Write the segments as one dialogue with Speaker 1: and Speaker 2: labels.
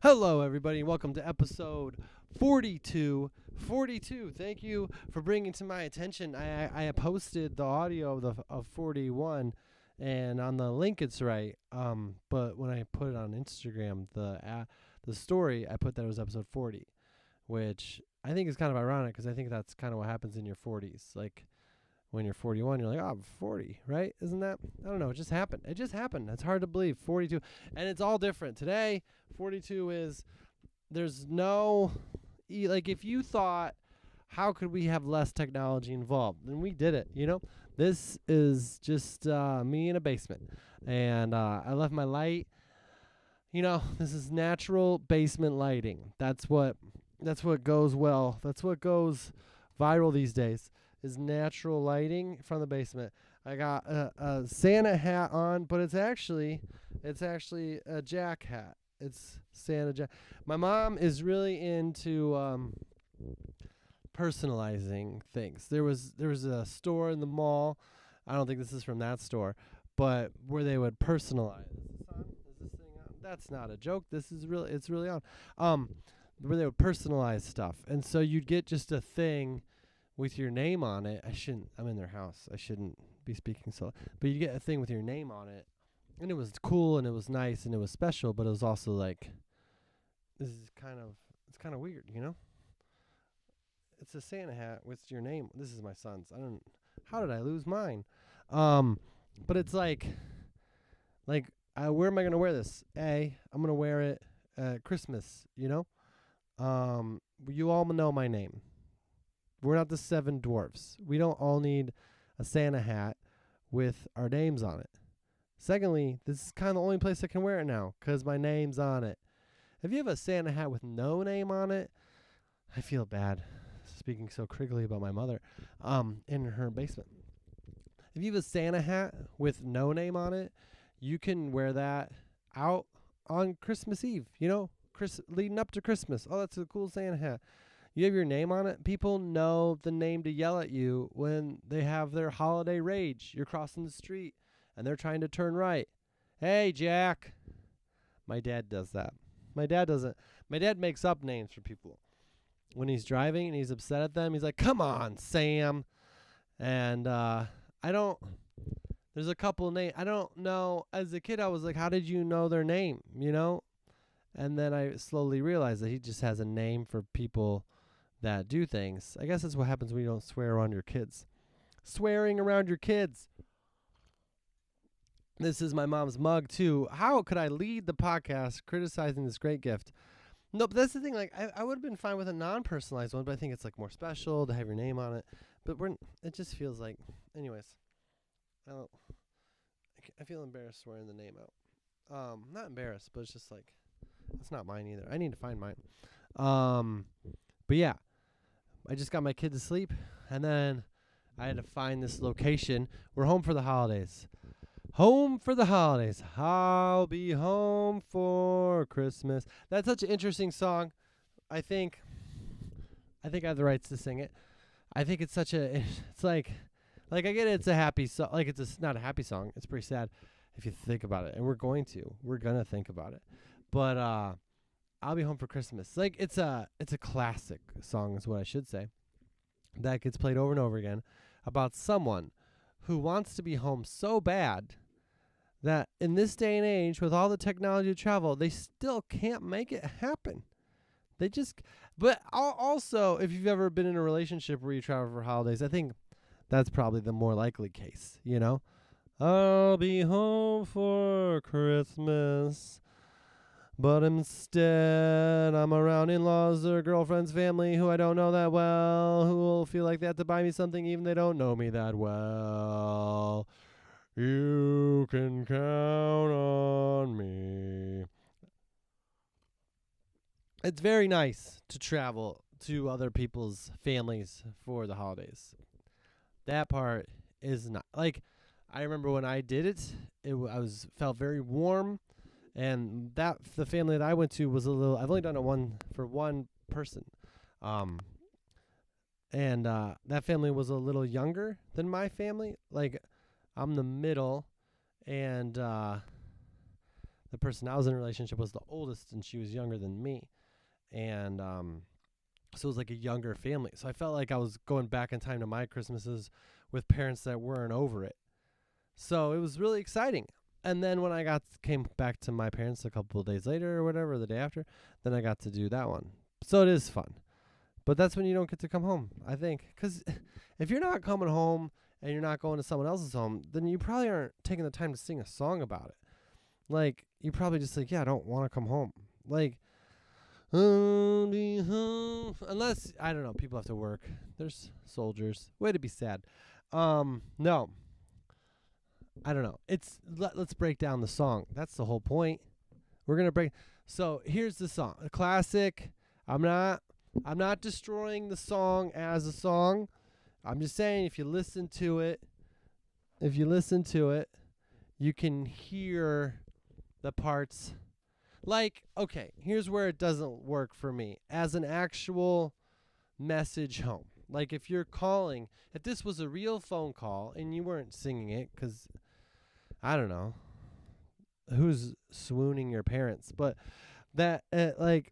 Speaker 1: Hello, everybody. Welcome to episode 42. 42. Thank you for bringing to my attention. I posted the audio of 41, and on the link it's right. But when I put it on Instagram, the story, I put that it was episode 40, which I think is kind of ironic because I think that's kind of what happens in your 40s. Like when you're 41, you're like, oh, I'm 40, right? Isn't that? I don't know. It just happened. It just happened. It's hard to believe. 42. And it's all different. Today, 42 is, there's no, like, if you thought, how could we have less technology involved? Then we did it, you know? This is just me in a basement. And I left my light. You know, this is natural basement lighting. That's what goes well. That's what goes viral these days. Is natural lighting from the basement. I got a Santa hat on, but it's actually a Jack hat. It's Santa Jack. My mom is really into personalizing things. There was a store in the mall. I don't think this is from that store, but where they would personalize. Is this on? Is this thing on? That's not a joke. This is really. It's really on. Where they would personalize stuff, and so you'd get just a thing with your name on it. I'm in their house. I shouldn't be speaking so. But you get a thing with your name on it. And it was cool and it was nice and it was special, but it was also like, it's kind of weird, you know? It's a Santa hat with your name. This is my son's. How did I lose mine? But it's like, where am I going to wear this? I'm going to wear it at Christmas, you know? You all know my name. We're not the seven dwarfs. We don't all need a Santa hat with our names on it. Secondly, this is kind of the only place I can wear it now because my name's on it. If you have a Santa hat with no name on it, I feel bad speaking so critically about my mother in her basement. If you have a Santa hat with no name on it, you can wear that out on Christmas Eve, you know, leading up to Christmas. Oh, that's a cool Santa hat. You have your name on it. People know the name to yell at you when they have their holiday rage. You're crossing the street, and they're trying to turn right. Hey, Jack. My dad does that. My dad doesn't. My dad makes up names for people. When he's driving and he's upset at them, he's like, come on, Sam. And there's a couple of names. I don't know. As a kid, I was like, how did you know their name, you know? And then I slowly realized that he just has a name for people that do things. I guess that's what happens when you don't swear around your kids. Swearing around your kids. This is my mom's mug, too. How could I lead the podcast criticizing this great gift? No, but that's the thing. Like, I would have been fine with a non-personalized one, but I think it's, like, more special to have your name on it. But it just feels like... Anyways. I feel embarrassed swearing the name out. Not embarrassed, but it's just, like... It's not mine either. I need to find mine. But yeah. I just got my kid to sleep, and then I had to find this location. We're home for the holidays. Home for the holidays. I'll be home for Christmas. That's such an interesting song. I think I have the rights to sing it. I think it's like I get it, it's a happy song. Like it's not a happy song. It's pretty sad if you think about it. And we're going to think about it. But I'll be home for Christmas. Like it's a classic song is what I should say. That gets played over and over again about someone who wants to be home so bad that in this day and age with all the technology to travel, they still can't make it happen. But also if you've ever been in a relationship where you travel for holidays, I think that's probably the more likely case, you know? I'll be home for Christmas. But instead, I'm around in-laws or girlfriend's family who I don't know that well, who will feel like they have to buy me something even they don't know me that well. You can count on me. It's very nice to travel to other people's families for the holidays. That part is not... Like, I remember when I did it, felt very warm. And the family that I went to was I've only done it for one person. And that family was a little younger than my family. Like, I'm the middle, and the person I was in a relationship was the oldest, and she was younger than me. And so it was like a younger family. So I felt like I was going back in time to my Christmases with parents that weren't over it. So it was really exciting. And then when I came back to my parents a couple of days later or whatever, the day after, then I got to do that one. So it is fun. But that's when you don't get to come home, I think. Because if you're not coming home and you're not going to someone else's home, then you probably aren't taking the time to sing a song about it. Like, you probably just like, yeah, I don't want to come home. Like, I'll be home. Unless, I don't know, people have to work. There's soldiers. Way to be sad. No. I don't know. Let's break down the song. That's the whole point. We're going to break. So here's the song. A classic. I'm not destroying the song as a song. I'm just saying if you listen to it, you can hear the parts. Like, okay, here's where it doesn't work for me. As an actual message home. Like if you're calling, if this was a real phone call and you weren't singing it, because, I don't know, who's swooning your parents? But that, like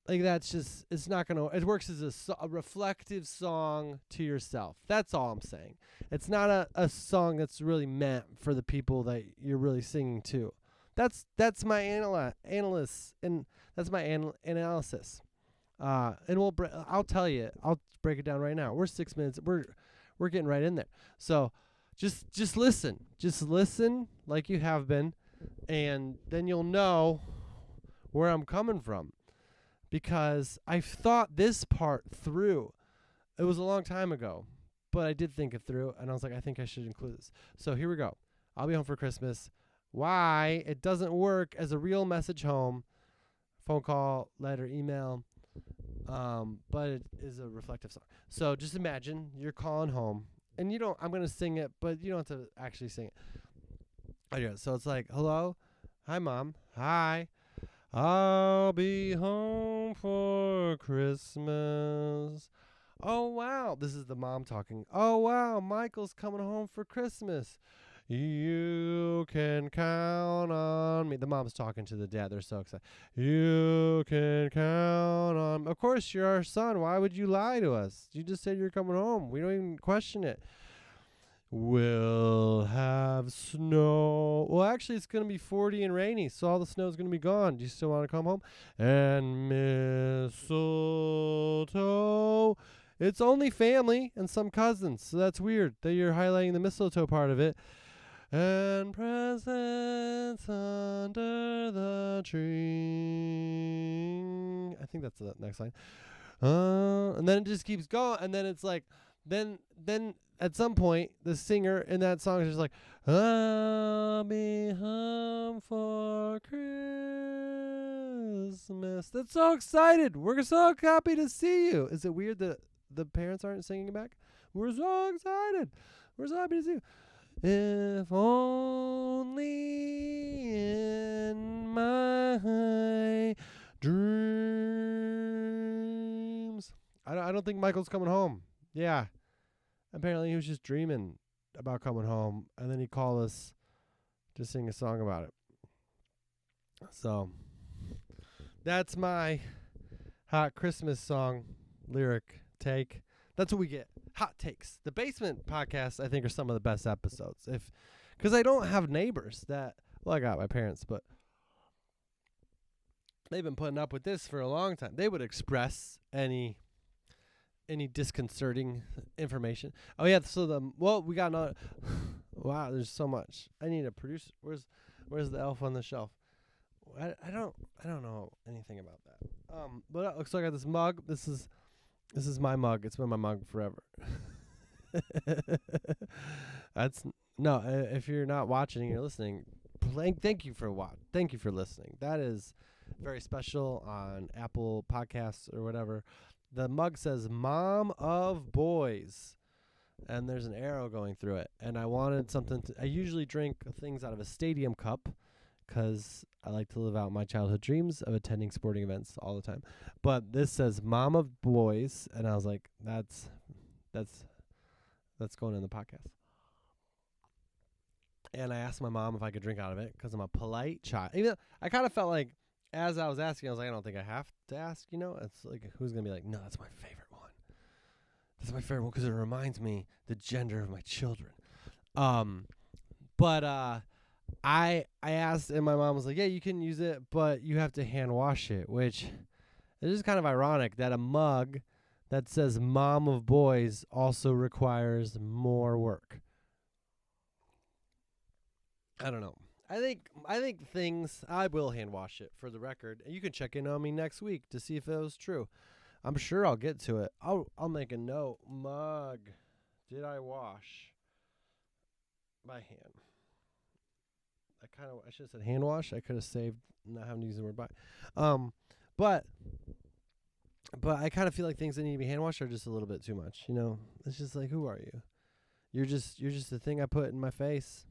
Speaker 1: that's just, it's not going to, it works as a reflective song to yourself. That's all I'm saying. It's not a song that's really meant for the people that you're really singing to. That's my analysis. And I'll tell you, I'll break it down right now. We're 6 minutes. We're getting right in there. So just listen like you have been, and then you'll know where I'm coming from, because I've thought this part through. It was a long time ago, but I did think it through, and I was like, I think I should include this. So here we go. I'll be home for Christmas. Why it doesn't work as a real message home, phone call, letter, email, but it is a reflective song. So just imagine you're calling home, and I'm going to sing it, but you don't have to actually sing it. Okay, so it's like, hello, hi, Mom, hi, I'll be home for Christmas. Oh, wow, this is the mom talking. Oh, wow, Michael's coming home for Christmas. You can count on me. The mom's talking to the dad. They're so excited. You can count on me. Of course, you're our son. Why would you lie to us? You just said you're coming home. We don't even question it. We'll have snow. Well, actually, it's going to be 40 and rainy, so all the snow's going to be gone. Do you still want to come home? And mistletoe. It's only family and some cousins, so that's weird that you're highlighting the mistletoe part of it. And presents under the tree. I think that's the next line. And then it just keeps going, and then it's like, then at some point, the singer in that song is just like, I'll be home for Christmas. That's so excited. We're so happy to see you. Is it weird that the parents aren't singing back? We're so excited. We're so happy to see you. If only in my dreams. I don't think Michael's coming home. Yeah. Apparently he was just dreaming about coming home, and then he called us to sing a song about it. So that's my hot Christmas song lyric take. That's what we get. Hot takes. The Basement podcasts, I think, are some of the best episodes. Because I don't have neighbors that, well, I got my parents, but they've been putting up with this for a long time. They would express any disconcerting information. Oh yeah, so we got another. Wow, there's so much. I need a producer. Where's the elf on the shelf? I don't know anything about that. But so I got this mug. This is my mug. It's been my mug forever. If you're not watching, you're listening. Thank you for listening. That is very special on Apple Podcasts or whatever. The mug says "Mom of Boys," and there's an arrow going through it. And I wanted something. I usually drink things out of a stadium cup, because I like to live out my childhood dreams of attending sporting events all the time. But this says "Mom of Boys," and I was like, that's going in the podcast. And I asked my mom if I could drink out of it because I'm a polite child. Even though I kind of felt like, as I was asking, I was like, I don't think I have to ask. It's like, who's gonna be like, no, that's my favorite one. That's my favorite one because it reminds me the gender of my children. But I asked, and my mom was like, yeah, you can use it, but you have to hand wash it, which is just kind of ironic that a mug that says "Mom of Boys" also requires more work. I don't know. I think things I will hand wash it for the record. You can check in on me next week to see if it was true. I'm sure I'll get to it. I'll make a note. Mug, did I wash by hand? I should have said hand wash. I could have saved not having to use the word by. But I kind of feel like things that need to be hand washed are just a little bit too much. It's just like, who are you? You're just the thing I put in my face.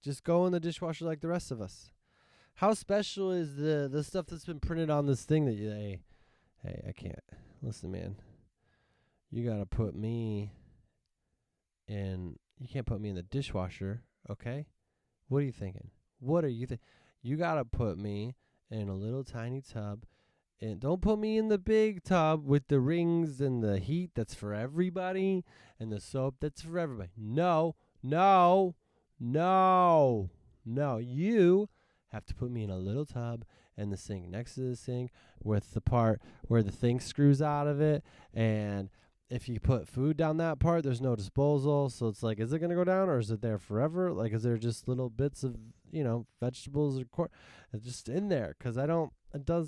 Speaker 1: Just go in the dishwasher like the rest of us. How special is the stuff that's been printed on this thing that hey, I can't. Listen, man. You got to put me in, you can't put me in the dishwasher, okay? What are you thinking? What are you thinking? You got to put me in a little tiny tub, and don't put me in the big tub with the rings and the heat that's for everybody and the soap that's for everybody. No. You have to put me in a little tub and the sink next to the sink with the part where the thing screws out of it. And if you put food down that part, there's no disposal. So it's like, is it going to go down or is it there forever? Like, is there just little bits of, vegetables or just in there? Because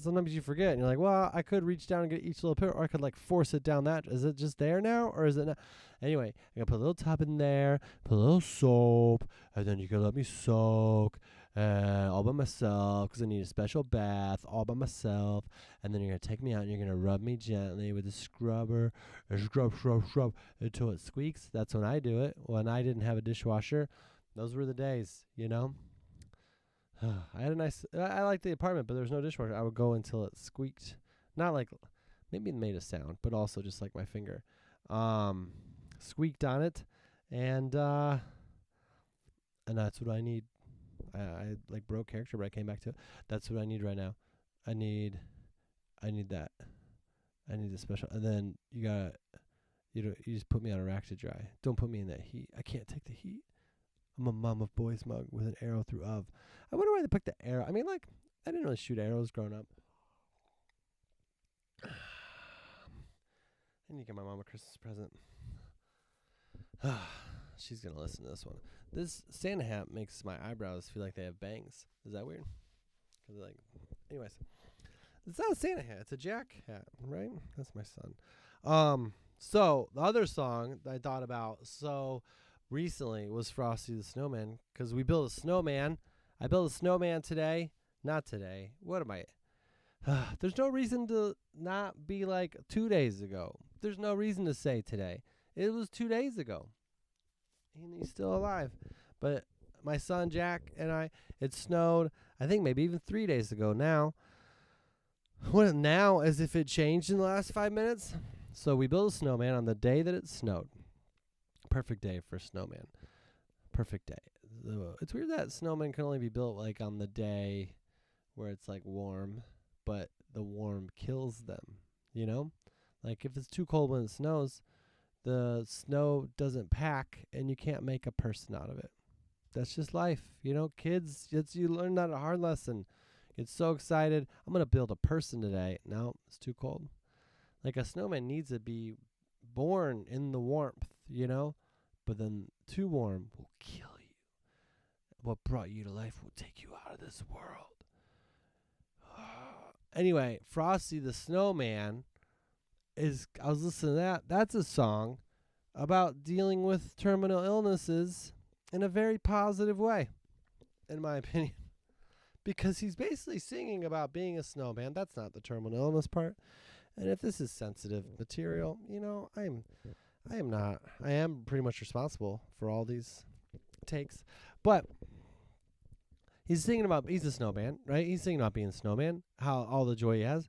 Speaker 1: sometimes you forget. And you're like, well, I could reach down and get each little bit, or I could like force it down that. Is it just there now or is it not? Anyway, I got to put a little tub in there, put a little soap, and then you can let me soak all by myself because I need a special bath all by myself. And then you're going to take me out and you're going to rub me gently with a scrubber and scrub until it squeaks. That's when I do it. When I didn't have a dishwasher, those were the days, I liked the apartment, but there was no dishwasher. I would go until it squeaked. Not like, maybe it made a sound, but also just like my finger. Squeaked on it, and that's what I need. I like broke character, but I came back to it. That's what I need right now. I need that. I need the special. And then you just put me on a rack to dry. Don't put me in that heat. I can't take the heat. I'm a Mom of Boys mug with an arrow through of. I wonder why they picked the arrow. I mean, like, I didn't really shoot arrows growing up. I need to get my mom a Christmas present. She's going to listen to this one. This Santa hat makes my eyebrows feel like they have bangs. Is that weird? Anyways. It's not a Santa hat. It's a Jack hat, right? That's my son. So the other song that I thought about recently was Frosty the Snowman, because we built a snowman. I built a snowman today. Not today. What am I? There's no reason to not be like 2 days ago. There's no reason to say today. It was 2 days ago. And he's still alive. But my son Jack and I, it snowed, I think maybe even 3 days ago now. What now, as if it changed in the last 5 minutes? So we built a snowman on the day that it snowed. Perfect day for a snowman. Perfect day. It's weird that snowmen can only be built like on the day where it's like warm, but the warm kills them, Like if it's too cold when it snows, the snow doesn't pack and you can't make a person out of it. That's just life, Kids, you learn that a hard lesson. Get so excited. I'm going to build a person today. No, it's too cold. Like a snowman needs to be born in the warmth, But then too warm will kill you. What brought you to life will take you out of this world. Anyway, Frosty the Snowman I was listening to that. That's a song about dealing with terminal illnesses in a very positive way, in my opinion. Because he's basically singing about being a snowman. That's not the terminal illness part. And if this is sensitive material, I am pretty much responsible for all these takes. But he's a snowman, right? He's singing about being a snowman, how all the joy he has.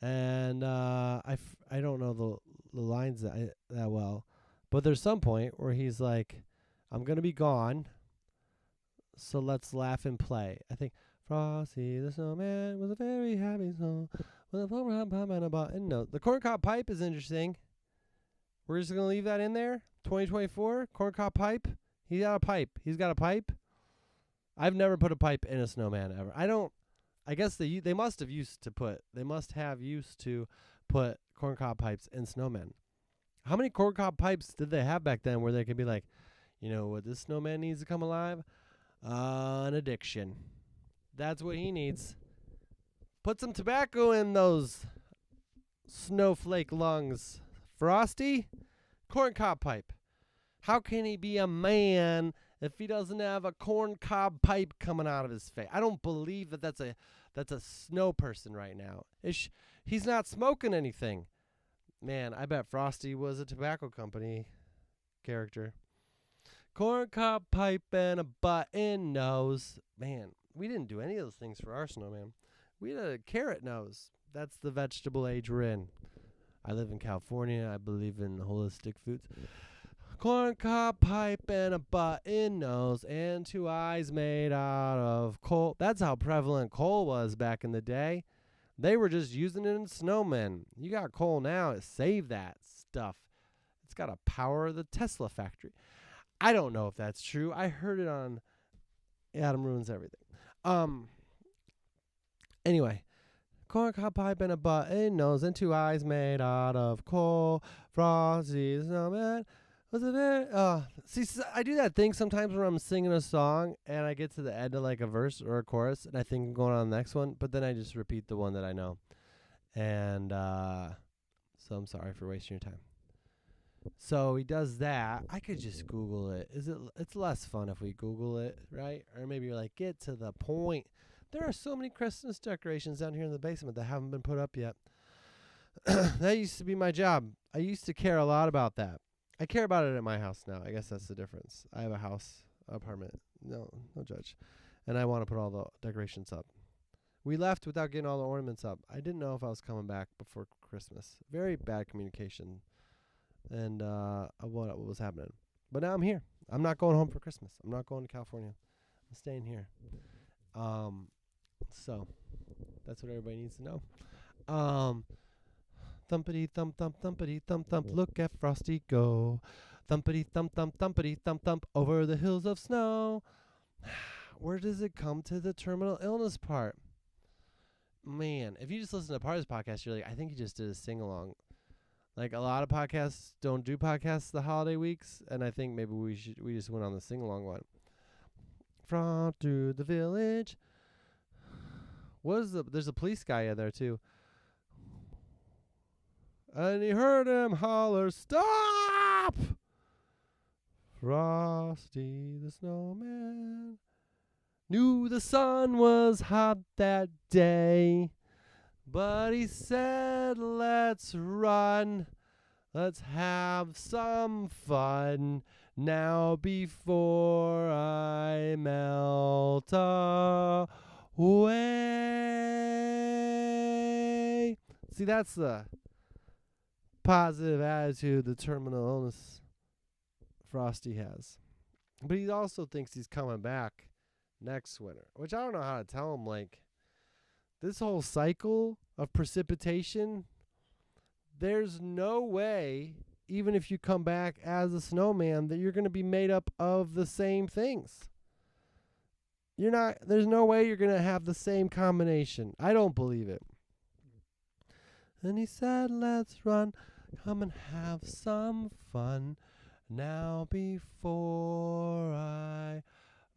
Speaker 1: And I don't know the lines that well. But there's some point where he's like, I'm going to be gone, so let's laugh and play. I think Frosty the Snowman was a very happy snow with a pom-pom and a button note. The corncob pipe is interesting. We're just going to leave that in there. 2024, corncob pipe. He's got a pipe. He's got a pipe. I've never put a pipe in a snowman ever. I guess they must have used to put corncob pipes in snowmen. How many corncob pipes did they have back then where they could be like, you know what this snowman needs to come alive? An addiction. That's what he needs. Put some tobacco in those snowflake lungs. Frosty, corncob pipe. How can he be a man if he doesn't have a corncob pipe coming out of his face? I don't believe that's a snow person right now. He's not smoking anything. Man, I bet Frosty was a tobacco company character. Corncob pipe and a button nose. Man, we didn't do any of those things for our snowman. We had a carrot nose. That's the vegetable age we're in. I live in California. I believe in holistic foods. Corncob pipe and a button nose and 2 eyes made out of coal. That's how prevalent coal was back in the day. They were just using it in snowmen. You got coal now. Save that stuff. It's got to power the Tesla factory. I don't know if that's true. I heard it on Adam Ruins Everything. Anyway, corncob pipe and a button nose and 2 eyes made out of coal. Frosty the Snowman was a very I do that thing sometimes where I'm singing a song and I get to the end of like a verse or a chorus and I think I'm going on the next one, but then I just repeat the one that I know. And so I'm sorry for wasting your time. So he does that. I could just Google it. It's less fun if we Google it, right? Or maybe you're like, get to the point. There are so many Christmas decorations down here in the basement that haven't been put up yet. That used to be my job. I used to care a lot about that. I care about it at my house now. I guess that's the difference. I have a house, apartment. No judge. And I want to put all the decorations up. We left without getting all the ornaments up. I didn't know if I was coming back before Christmas. Very bad communication. And what was happening. But now I'm here. I'm not going home for Christmas. I'm not going to California. I'm staying here. So that's what everybody needs to know. Thumpity thump thump thumpity thump thump, look at Frosty go. Thumpity thump thump thumpity thump thump over the hills of snow. Where does it come to the terminal illness part? Man, if you just listen to part of this podcast, you're like, I think he just did a sing along. Like a lot of podcasts don't do podcasts the holiday weeks, and I think maybe we just went on the sing along one. From through the village. There's a police guy in there too. And he heard him holler, "Stop!" Frosty the Snowman knew the sun was hot that day, but he said, "Let's run. Let's have some fun now before I melt away." See, that's the positive attitude the terminal illness Frosty has. But he also thinks he's coming back next winter, which I don't know how to tell him. Like, this whole cycle of precipitation, there's no way, even if you come back as a snowman, that you're going to be made up of the same things. There's no way you're going to have the same combination. I don't believe it. And he said, "Let's run. Come and have some fun now before I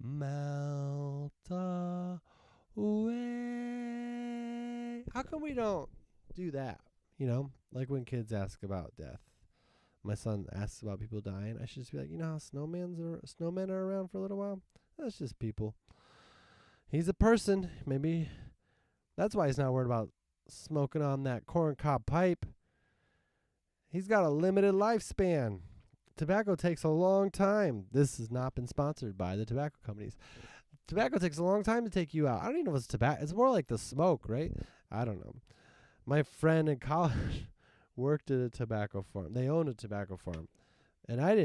Speaker 1: melt away." How come we don't do that? You know, like when kids ask about death. My son asks about people dying. I should just be like, you know how snowmen are around for a little while? That's just people. He's a person. Maybe that's why he's not worried about smoking on that corncob pipe. He's got a limited lifespan. Tobacco takes a long time. This has not been sponsored by the tobacco companies. Tobacco takes a long time to take you out. I don't even know if it's tobacco. It's more like the smoke, right? I don't know. My friend in college worked at a tobacco farm. They owned a tobacco farm. And I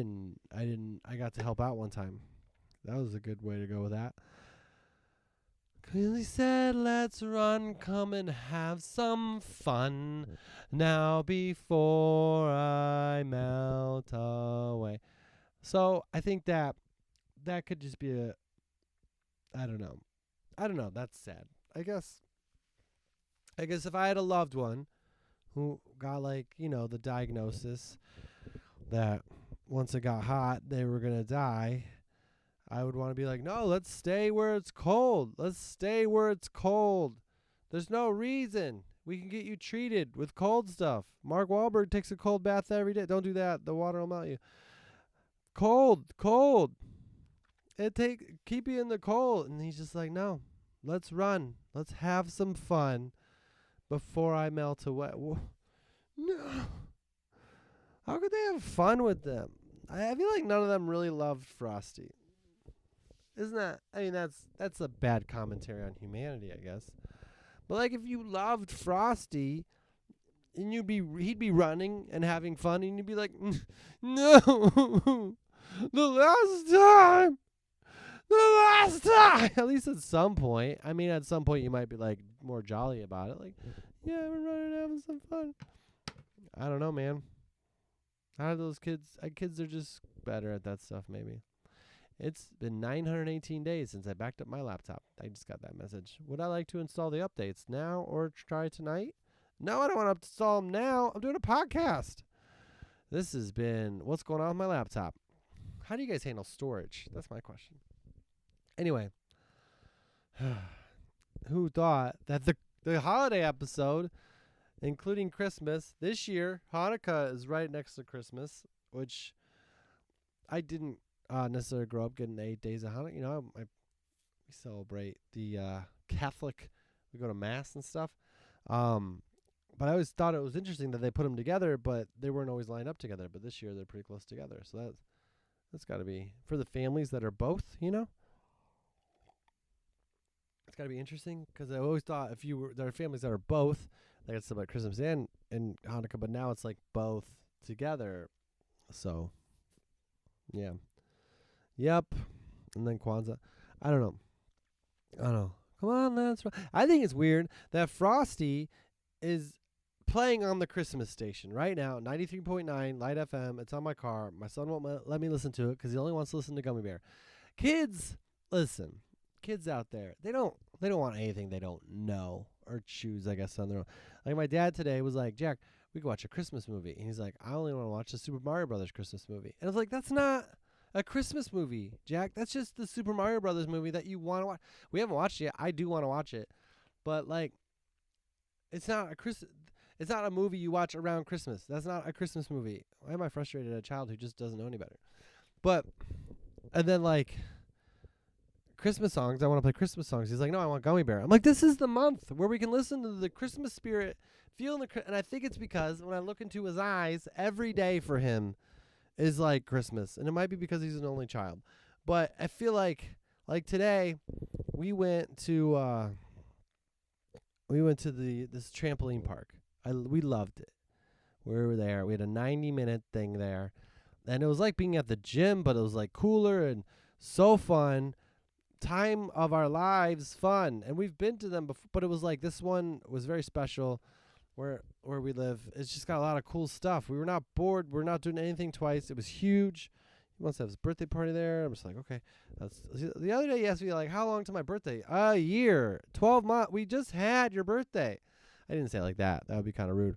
Speaker 1: got to help out one time. That was a good way to go with that. He said, let's run, come and have some fun now before I melt away. So I think that could just be I don't know. That's sad. I guess if I had a loved one who got the diagnosis that once it got hot, they were going to die, I would want to be like, no, let's stay where it's cold. Let's stay where it's cold. There's no reason. We can get you treated with cold stuff. Mark Wahlberg takes a cold bath every day. Don't do that. The water will melt you. Cold. Keep you in the cold. And he's just like, no, let's run. Let's have some fun before I melt away. No. How could they have fun with them? I feel like none of them really loved Frosty. Isn't that? I mean, that's a bad commentary on humanity, I guess. But if you loved Frosty, and he'd be running and having fun, and you'd be like, no, the last time. At least at some point. I mean, at some point you might be more jolly about it. Yeah, we're running and having some fun. I don't know, man. How are those kids? Kids are just better at that stuff, maybe. It's been 918 days since I backed up my laptop. I just got that message. Would I like to install the updates now or try tonight? No, I don't want to install them now. I'm doing a podcast. This has been what's going on with my laptop. How do you guys handle storage? That's my question. Anyway, who thought that the holiday episode, including Christmas, this year, Hanukkah is right next to Christmas, which I didn't necessarily grow up getting 8 days of Hanukkah. We celebrate the Catholic. We go to Mass and stuff. But I always thought it was interesting that they put them together, but they weren't always lined up together. But this year they're pretty close together. So that's got to be, for the families that are both, it's got to be interesting, because I always thought there are families that are both, they got celebrate Christmas and Hanukkah, but now it's both together. So, yeah. Yep. And then Kwanzaa. I don't know. Come on, that's right. I think it's weird that Frosty is playing on the Christmas station right now, 93.9 Light FM. It's on my car. My son won't let me listen to it because he only wants to listen to Gummy Bear. Kids, listen. Kids out there, they don't want anything they don't know or choose, I guess, on their own. My dad today was like, Jack, we could watch a Christmas movie. And he's like, I only want to watch the Super Mario Brothers Christmas movie. And I was like, that's not a Christmas movie, Jack. That's just the Super Mario Brothers movie that you want to watch. We haven't watched it yet. I do want to watch it. But it's not a movie you watch around Christmas. That's not a Christmas movie. Why am I frustrated at a child who just doesn't know any better? And then Christmas songs. I want to play Christmas songs. He's like, no, I want Gummy Bear. I'm like, this is the month where we can listen to the Christmas spirit, and I think it's because when I look into his eyes, every day for him is like Christmas. And it might be because he's an only child. But I feel like today we went to this trampoline park. We loved it. We were there. We had a 90-minute thing there. And it was like being at the gym, but it was cooler and so fun. Time of our lives, fun. And we've been to them before, but it was this one was very special where we live. It's just got a lot of cool stuff. We were not bored. We're not doing anything twice. It was huge. He wants to have his birthday party there. I'm just like, okay. The other day he asked me how long to my birthday? A year, 12 months. We just had your birthday. I didn't say it like that. That would be kind of rude.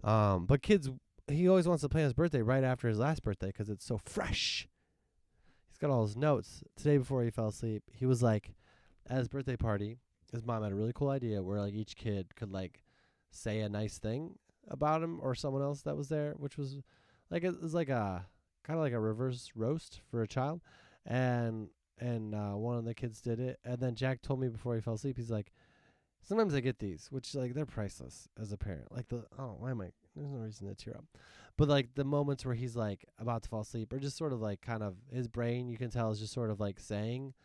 Speaker 1: But kids, he always wants to plan his birthday right after his last birthday because it's so fresh. He's got all his notes. Today before he fell asleep, he was at his birthday party, his mom had a really cool idea where each kid could say a nice thing about him or someone else that was there, which was it was a kind of like a reverse roast for a child. And one of the kids did it. And then Jack told me before he fell asleep, he's like, sometimes I get these, which they're priceless as a parent. There's no reason to tear up. But the moments where he's about to fall asleep, or just sort of kind of his brain, you can tell, is just sort of saying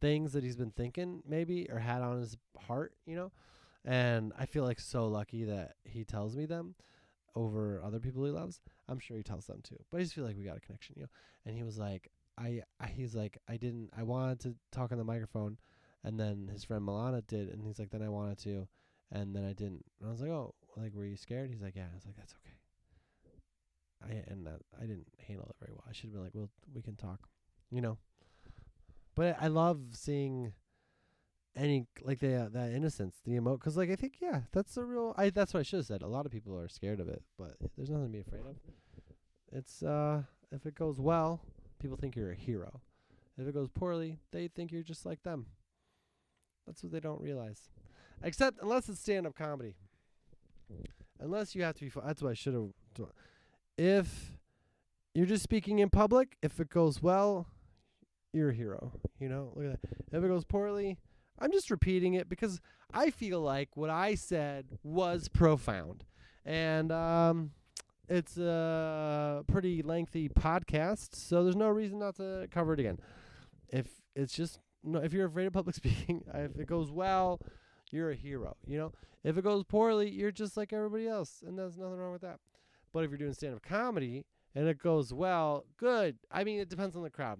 Speaker 1: things that he's been thinking maybe or had on his heart, And I feel so lucky that he tells me them. over other people he loves. I'm sure he tells them too. But I just feel like we got a connection, you know. And he was like, I wanted to talk on the microphone, and then his friend Milana did, and he's like, then I wanted to, and then I didn't. And I was like, oh, like, were you scared? He's like, yeah. I was like, that's okay. I didn't handle it very well. I should have been like, well, we can talk, you know. But I love seeing any like that innocence, the emote, because like I think that's a real. That's what I should have said. A lot of people are scared of it, but there's nothing to be afraid of. It's if it goes well, people think you're a hero. If it goes poorly, they think you're just like them. That's what they don't realize. Except unless it's stand-up comedy. Unless you have to be. That's what I should have done. If you're just speaking in public, if it goes well, you're a hero. You know, look at that. If it goes poorly, I'm just repeating it because I feel like what I said was profound. And it's a pretty lengthy podcast, so there's no reason not to cover it again. If it's just if you're afraid of public speaking, if it goes well, you're a hero. You know, if it goes poorly, you're just like everybody else, and there's nothing wrong with that. But if you're doing stand-up comedy and it goes well, good. I mean, it depends on the crowd.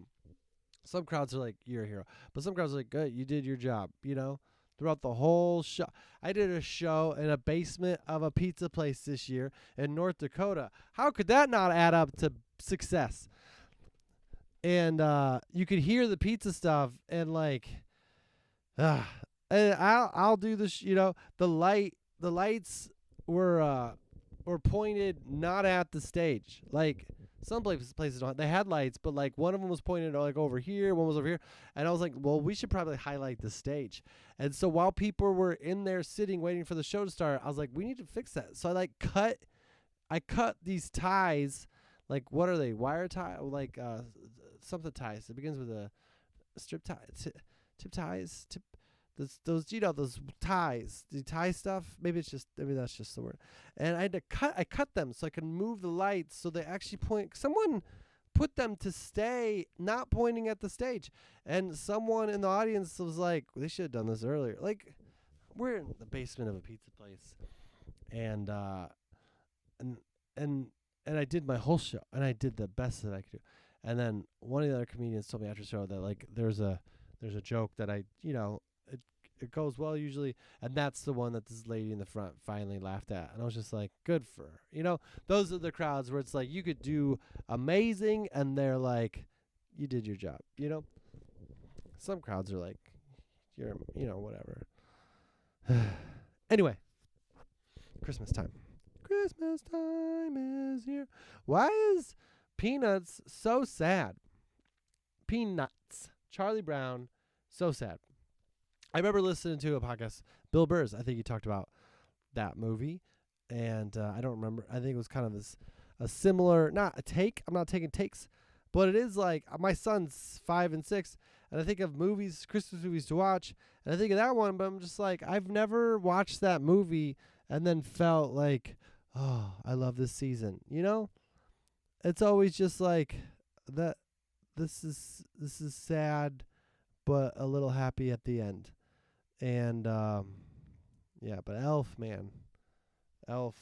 Speaker 1: Some crowds are like, you're a hero. But some crowds are like, good, you did your job, you know, throughout the whole show. I did a show in a basement of a pizza place this year in North Dakota. How could that not add up to success? And you could hear the pizza stuff and like, and I'll do this, you know, the lights were pointed not at the stage. Like some places don't. They had lights, but like one of them was pointed like over here, one was over here, and I was like, well, we should probably highlight the stage. And so while people were in there sitting waiting for the show to start, I was like, we need to fix that. So I cut these ties. Like what are they? Wire tie? Like something ties. It begins with a strip tie, tip ties, tip. Those you know those ties, the tie stuff. Maybe that's just the word. And I cut them so I could move the lights so they actually point. Someone put them to stay not pointing at the stage, and someone in the audience was like, they should have done this earlier. Like we're in the basement of a pizza place, and I did my whole show, and I did the best that I could do. And then one of the other comedians told me after the show that like there's a joke that I it goes well usually, and that's the one that this lady in the front finally laughed at. And I was just like, good for her. You know, those are the crowds where it's like you could do amazing, and they're like, you did your job. You know, some crowds are like, you're, you know, whatever. Anyway, Christmas time. Christmas time is here. Why is Peanuts so sad? Peanuts. Charlie Brown, so sad. I remember listening to a podcast, Bill Burr's. I think he talked about that movie, and I don't remember. I think it was kind of a similar, not a take. I'm not taking takes, but it is like my son's 5 and 6, and I think of movies, Christmas movies to watch, and I think of that one, but I'm just like, I've never watched that movie and then felt like, oh, I love this season. You know, it's always just like that. This is sad, but a little happy at the end. And yeah, but Elf, man, Elf,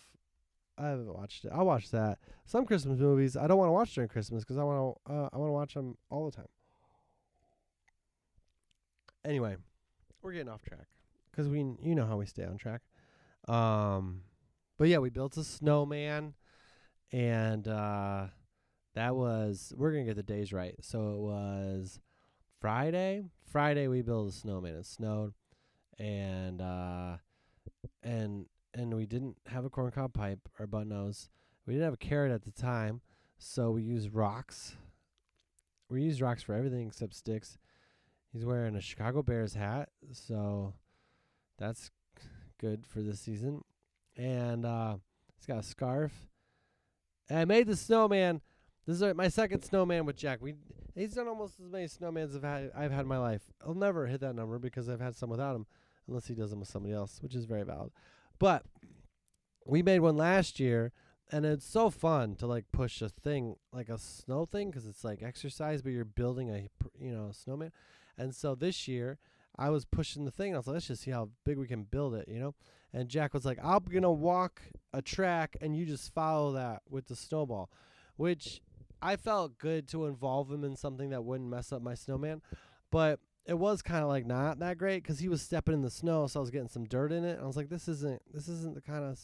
Speaker 1: I haven't watched it. I'll watch that. Some Christmas movies I don't want to watch during Christmas because I want to watch them all the time. Anyway, we're getting off track because you know how we stay on track. But yeah, we built a snowman, and we're gonna get the days right. So it was Friday. Friday we built a snowman. It snowed. And we didn't have a corncob pipe or button nose. We didn't have a carrot at the time, so we used rocks. We used rocks for everything except sticks. He's wearing a Chicago Bears hat, so that's good for this season. And he's got a scarf. And I made the snowman. This is my second snowman with Jack. He's done almost as many snowmans I've had in my life. I'll never hit that number because I've had some without him. Unless he does them with somebody else, which is very valid. But we made one last year, and it's so fun to like push a thing, like a snow thing, because it's like exercise, but you're building a snowman. And so this year, I was pushing the thing, and I was like, let's just see how big we can build it, you know. And Jack was like, I'm going to walk a track and you just follow that with the snowball, which I felt good to involve him in something that wouldn't mess up my snowman. But it was kind of like not that great because he was stepping in the snow, so I was getting some dirt in it. And I was like, this isn't the kind of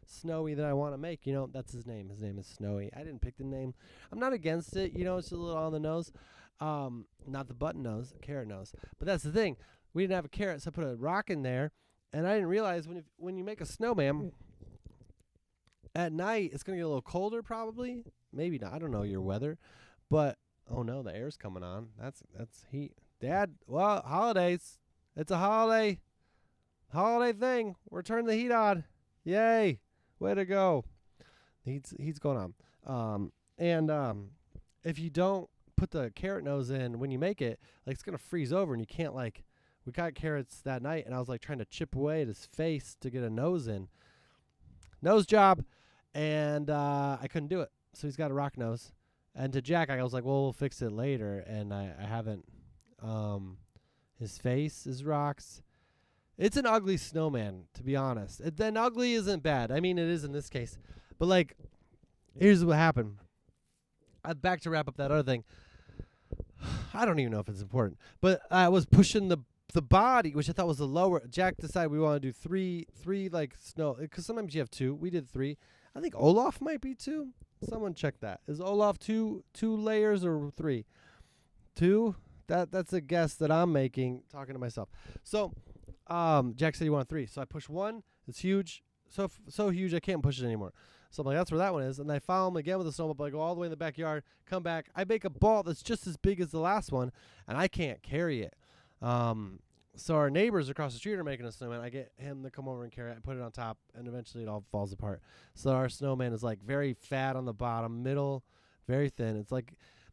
Speaker 1: Snowy that I want to make. That's his name. His name is Snowy. I didn't pick the name. I'm not against it. It's a little on the nose. Not the button nose, carrot nose. But that's the thing. We didn't have a carrot, so I put a rock in there. And I didn't realize when you make a snowman at night, it's going to get a little colder probably. Maybe not. I don't know your weather. But, oh no, the air's coming on. That's heat. Dad, well, holidays. It's a holiday thing. We're turning the heat on. Yay. Way to go. Heat's going on. If you don't put the carrot nose in when you make it, it's going to freeze over and you can't we got carrots that night and I was trying to chip away at his face to get a nose in. Nose job. And I couldn't do it. So he's got a rock nose. And to Jack, I was like, well, we'll fix it later. And I haven't. His face is rocks. It's an ugly snowman, to be honest. Then ugly isn't bad. I mean, it is in this case. But, here's what happened. Back to wrap up that other thing. I don't even know if it's important. But I was pushing the body, which I thought was the lower. Jack decided we want to do three snow. Because sometimes you have two. We did three. I think Olaf might be two. Someone check that. Is Olaf two layers or three? Two? That's a guess that I'm making, talking to myself. So, Jack said he wanted three. So I push one. It's huge. So huge I can't push it anymore. So I'm like, that's where that one is. And I follow him again with a snowball. I go all the way in the backyard, come back. I make a ball that's just as big as the last one, and I can't carry it. So our neighbors across the street are making a snowman. I get him to come over and carry it. I put it on top, and eventually it all falls apart. So our snowman is very fat on the bottom, middle, very thin. It's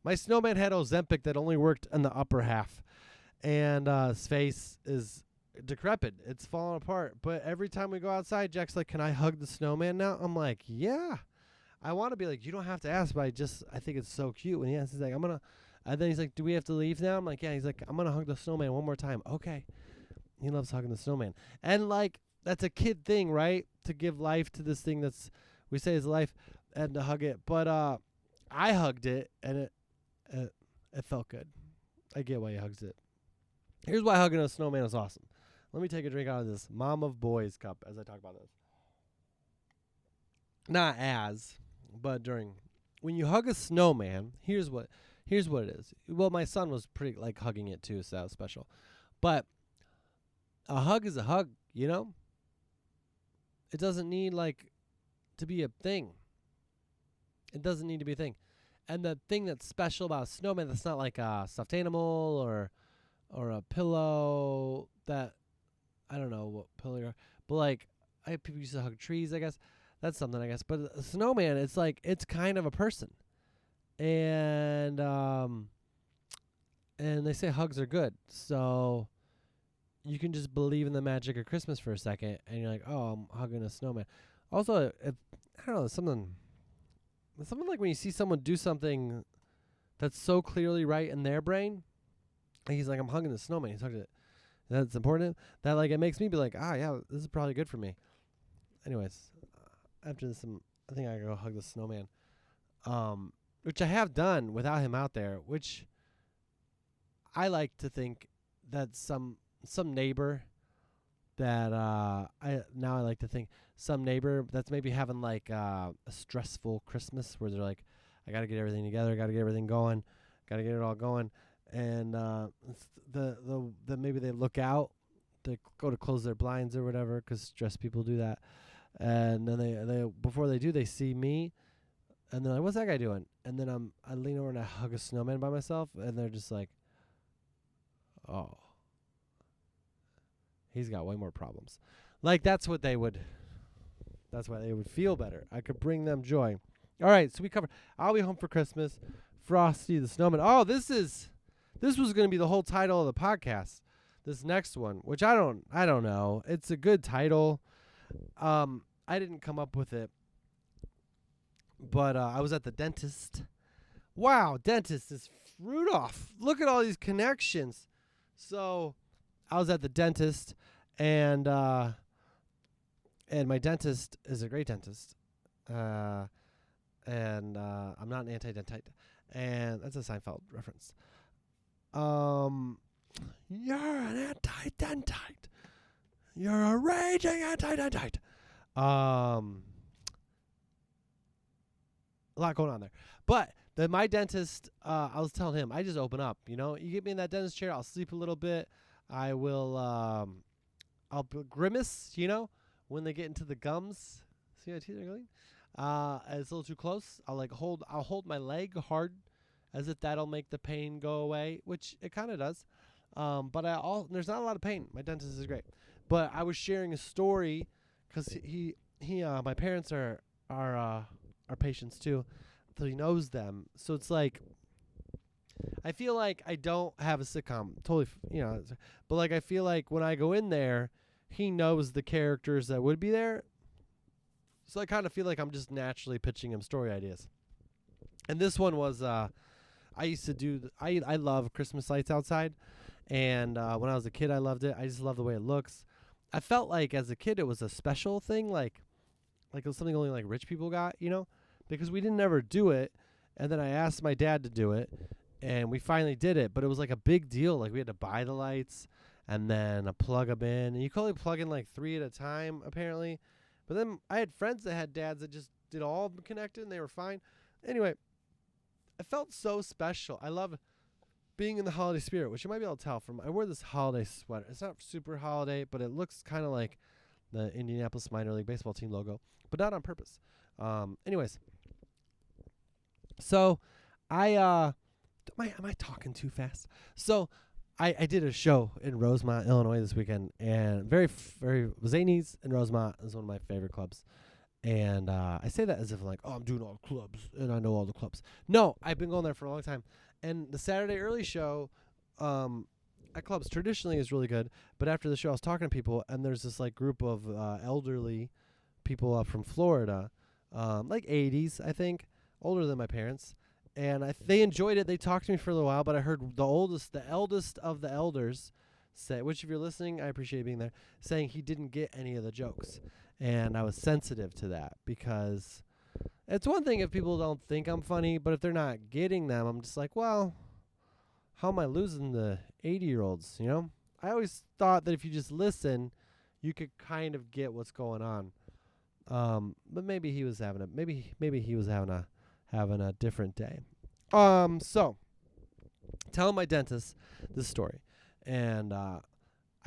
Speaker 1: my snowman had Ozempic that only worked in the upper half, and his face is decrepit. It's falling apart. But every time we go outside, Jack's like, can I hug the snowman now? I'm like, yeah. I want to be like, you don't have to ask, but I think it's so cute. When he asks, he's like, I'm going to. And then he's like, do we have to leave now? I'm like, yeah. He's like, I'm going to hug the snowman one more time. Okay. He loves hugging the snowman. And that's a kid thing, right? To give life to this thing we say is life and to hug it. But I hugged it and it felt good. I get why he hugs it. Here's why hugging a snowman is awesome. Let me take a drink out of this Mom of Boys cup as I talk about this. Not but during. When you hug a snowman, here's what it is. Well, my son was pretty hugging it too, so that was special. But a hug is a hug, It doesn't need to be a thing. It doesn't need to be a thing. And the thing that's special about a snowman that's not like a stuffed animal or a pillow that I don't know what pillow you are, but people used to hug trees, I guess. That's something, I guess. But a snowman, it's it's kind of a person. And they say hugs are good. So you can just believe in the magic of Christmas for a second and you're like, oh, I'm hugging a snowman. Also, I don't know, something when you see someone do something that's so clearly right in their brain, he's like, I'm hugging the snowman. He's hugging it. That's important. That it makes me be like, yeah, this is probably good for me. Anyways, after this, I think I gotta go hug the snowman, which I have done without him out there. Which I like to think that some neighbor that I like to think some neighbor that's maybe having a stressful Christmas where they're like, I gotta get everything together, gotta get everything going, gotta get it all going. And the maybe they look out, they go to close their blinds or whatever, because stressed people do that. And then they before they do, they see me, and they're like, "What's that guy doing?" And then I lean over and I hug a snowman by myself, and they're just like, "Oh, he's got way more problems." That's why they would feel better. I could bring them joy. All right, so we covered. I'll be home for Christmas. Frosty the Snowman. Oh, this was going to be the whole title of the podcast. This next one, which I don't know. It's a good title. I didn't come up with it, but I was at the dentist. Wow, dentist is Rudolph. Look at all these connections. So I was at the dentist, and And my dentist is a great dentist. Uh, and I'm not an anti-dentite. And that's a Seinfeld reference. Um, you're an anti-dentite. You're a raging anti-dentite. Um, a lot going on there. But my dentist, I was telling him, I just open up. You get me in that dentist chair, I'll sleep a little bit. I will, I'll grimace. When they get into the gums. See how teeth are going? It's a little too close. I'll hold my leg hard, as if that'll make the pain go away, which it kind of does. But there's not a lot of pain. My dentist is great. But I was sharing a story because my parents are patients too, so he knows them. So it's like, I feel like I don't have a sitcom, totally, but like I feel like when I go in there, he knows the characters that would be there. So I kind of feel like I'm just naturally pitching him story ideas. And this one was, I used to do, I love Christmas lights outside. And when I was a kid, I loved it. I just love the way it looks. I felt like as a kid, it was a special thing, like it was something only like rich people got, because we didn't ever do it. And then I asked my dad to do it, and we finally did it. But it was like a big deal. Like we had to buy the lights and then plug them in. And you could only plug in like 3 at a time, apparently. But then I had friends that had dads that just did all of them connected, and they were fine. Anyway, it felt so special. I love being in the holiday spirit, which you might be able to tell from. I wear this holiday sweater. It's not super holiday, but it looks kind of like the Indianapolis Minor League Baseball team logo, but not on purpose. Anyways, so am I talking too fast? So I did a show in Rosemont, Illinois this weekend, and very Zanies in Rosemont is one of my favorite clubs. And I say that as if like, oh, I'm doing all the clubs and I know all the clubs. No, I've been going there for a long time. And the Saturday early show at clubs traditionally is really good. But after the show, I was talking to people, and there's this like group of elderly people up from Florida, like 80s, I think, older than my parents. And they enjoyed it. They talked to me for a little while, but I heard the eldest of the elders say, which if you're listening, I appreciate being there, saying he didn't get any of the jokes. And I was sensitive to that because it's one thing if people don't think I'm funny, but if they're not getting them, I'm just like, well, how am I losing the 80-year-olds, I always thought that if you just listen, you could kind of get what's going on. But maybe he was having a different day. So telling my dentist this story. And I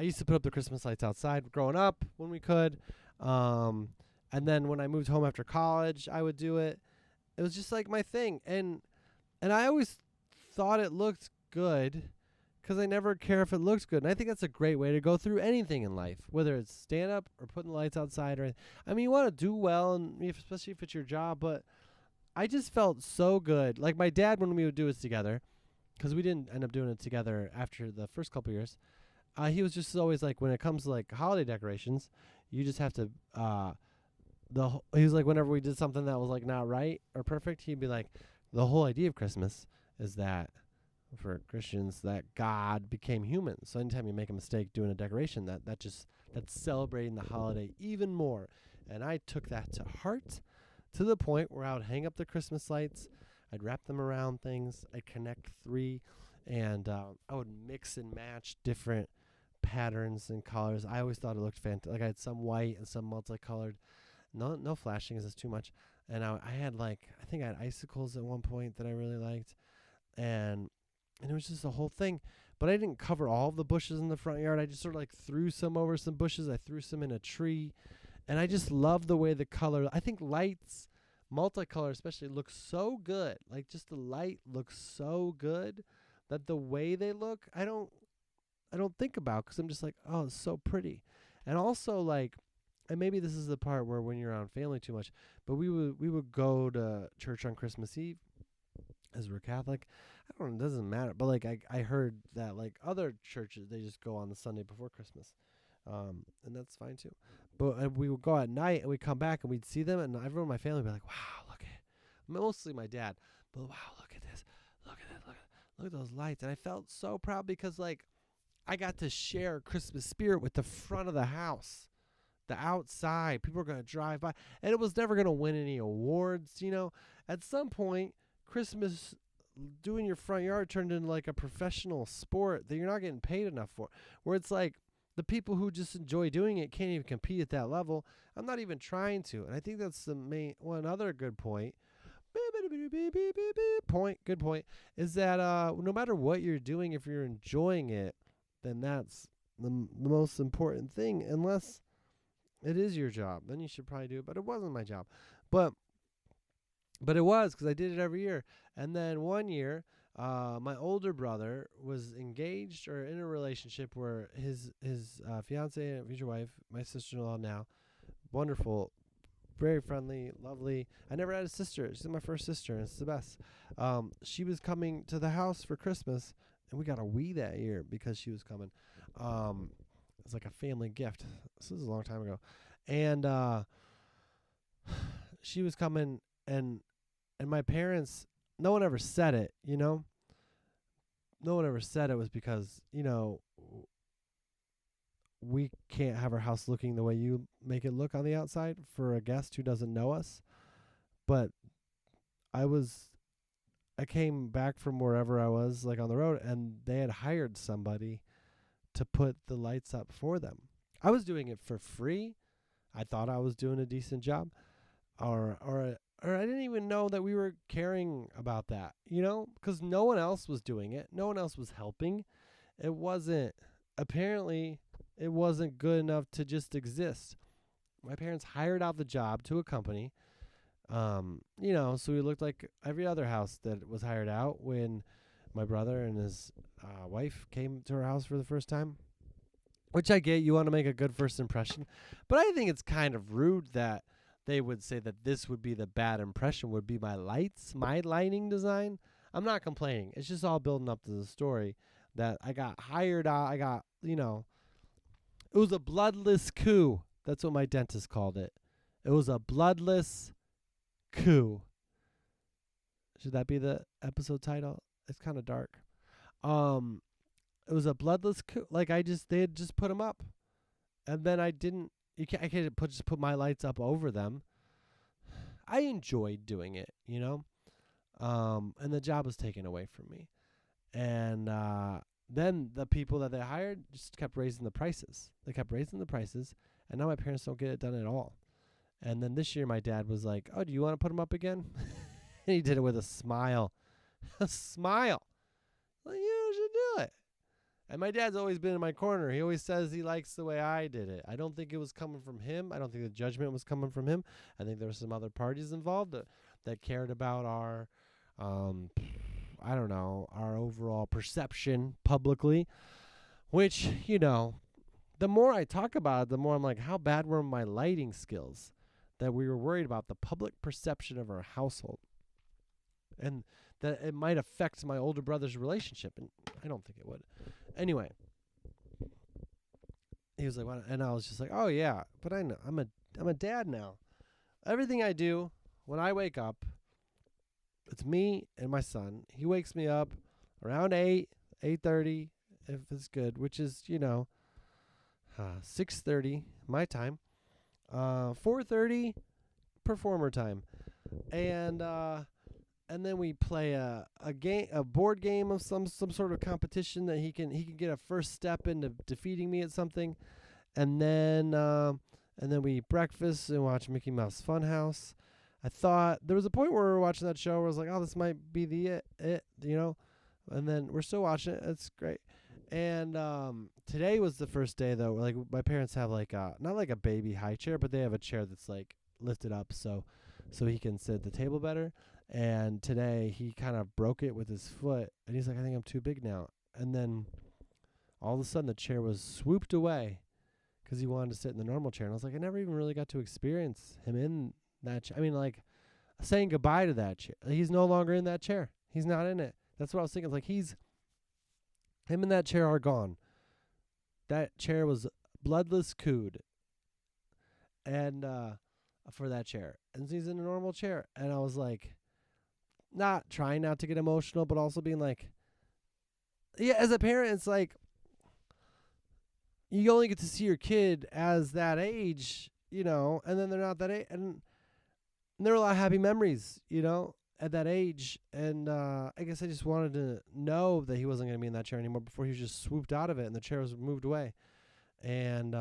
Speaker 1: used to put up the Christmas lights outside growing up when we could. And then when I moved home after college, I would do it. It was just like my thing. And I always thought it looked good because I never care if it looks good. And I think that's a great way to go through anything in life, whether it's stand up or putting the lights outside. I mean, you want to do well, and especially if it's your job. But I just felt so good. Like my dad, when we would do it together, because we didn't end up doing it together after the first couple years, he was just always like, when it comes to like holiday decorations, you just have to he was like, whenever we did something that was like not right or perfect, he'd be like, the whole idea of Christmas is that for Christians that God became human. So anytime you make a mistake doing a decoration, that's celebrating the holiday even more. And I took that to heart to the point where I would hang up the Christmas lights, I'd wrap them around things, I'd connect 3, and I would mix and match different patterns and colors. I always thought it looked fantastic. Like I had some white and some multicolored. No flashing, is this too much? And I had I think I had icicles at one point that I really liked, and it was just a whole thing. But I didn't cover all of the bushes in the front yard. I just sort of like threw some over some bushes. I threw some in a tree, and I just love the way the color. I think lights, multicolor especially, look so good. Like just the light looks so good that the way they look, I don't think about, because I'm just like, oh, it's so pretty. And also and maybe this is the part where when you're around family too much, but we would go to church on Christmas Eve, as we're Catholic. I don't know, it doesn't matter. But I heard that other churches, they just go on the Sunday before Christmas. And that's fine too. But we would go at night and we'd come back and we'd see them, and everyone in my family would be like, wow, look at, mostly my dad, but wow, look at this, look at it, look at those lights. And I felt so proud because I got to share Christmas spirit with the front of the house. the outside. People are going to drive by. And it was never going to win any awards, At some point, Christmas doing your front yard turned into like a professional sport that you're not getting paid enough for. Where it's like the people who just enjoy doing it can't even compete at that level. I'm not even trying to. And I think that's the main one other good point. Good point is that no matter what you're doing, if you're enjoying it, then that's the most important thing. Unless it is your job, then you should probably do it. But it wasn't my job. But it was, because I did it every year. And then one year, my older brother was engaged or in a relationship where his fiance and future wife, my sister-in-law now, wonderful, very friendly, lovely. I never had a sister. She's my first sister, and it's the best. She was coming to the house for Christmas, and we got a Wii that year because she was coming. It was like a family gift. This was a long time ago. And she was coming, and my parents, no one ever said it, No one ever said it was because, we can't have our house looking the way you make it look on the outside for a guest who doesn't know us. But I came back from wherever I was, like on the road, and they had hired somebody to put the lights up for them. I was doing it for free. I thought I was doing a decent job, or I didn't even know that we were caring about that, because no one else was doing it. No one else was helping. Apparently it wasn't good enough to just exist. My parents hired out the job to a company, so we looked like every other house that was hired out when my brother and his wife came to our house for the first time, which I get. You want to make a good first impression, but I think it's kind of rude that they would say that this would be the bad impression, would be my lighting design. I'm not complaining. It's just all building up to the story that I got hired out. It was a bloodless coup. That's what my dentist called it. It was a bloodless coup. Should that be the episode title? It's kind of dark. It was a bloodless coup. Like they had just put them up, and then I can't just put my lights up over them. I enjoyed doing it, and the job was taken away from me. And then the people that they hired just kept raising the prices. They kept raising the prices, and now my parents don't get it done at all. And then this year my dad was like, "Oh, do you want to put them up again?" And he did it with a smile. A smile. Like, you should do it. And my dad's always been in my corner. He always says he likes the way I did it. I don't think it was coming from him. I don't think the judgment was coming from him. I think there were some other parties involved that cared about our, our overall perception publicly. Which, the more I talk about it, the more I'm like, how bad were my lighting skills that we were worried about the public perception of our household? And that it might affect my older brother's relationship. And I don't think it would. Anyway, he was like, "What?" And I was just like, "Oh yeah, but I know I'm a dad now. Everything I do when I wake up, it's me and my son. He wakes me up around 8:30 if it's good, which is 6:30 my time, 4:30 performer time, and then we play a board game of some sort of competition that he can get a first step into defeating me at something, and then we eat breakfast and watch Mickey Mouse Funhouse. I thought there was a point where we were watching that show where I was like, oh, this might be it, and then we're still watching it. It's great. And today was the first day though. Like my parents have like not like a baby high chair, but they have a chair that's like lifted up so he can sit at the table better. And today he kind of broke it with his foot, and he's like, I think I'm too big now. And then all of a sudden the chair was swooped away because he wanted to sit in the normal chair. And I was like, I never even really got to experience him in that chair. I mean, like saying goodbye to that chair. He's no longer in that chair. He's not in it. That's what I was thinking. Like him and that chair are gone. That chair was bloodless cooed. And for that chair. And he's in a normal chair. And I was like, not trying not to get emotional, but also being like, yeah, as a parent, it's like, you only get to see your kid as that age, and then they're not that age, and there are a lot of happy memories, at that age. And I guess I just wanted to know that he wasn't going to be in that chair anymore before he was just swooped out of it and the chair was moved away. And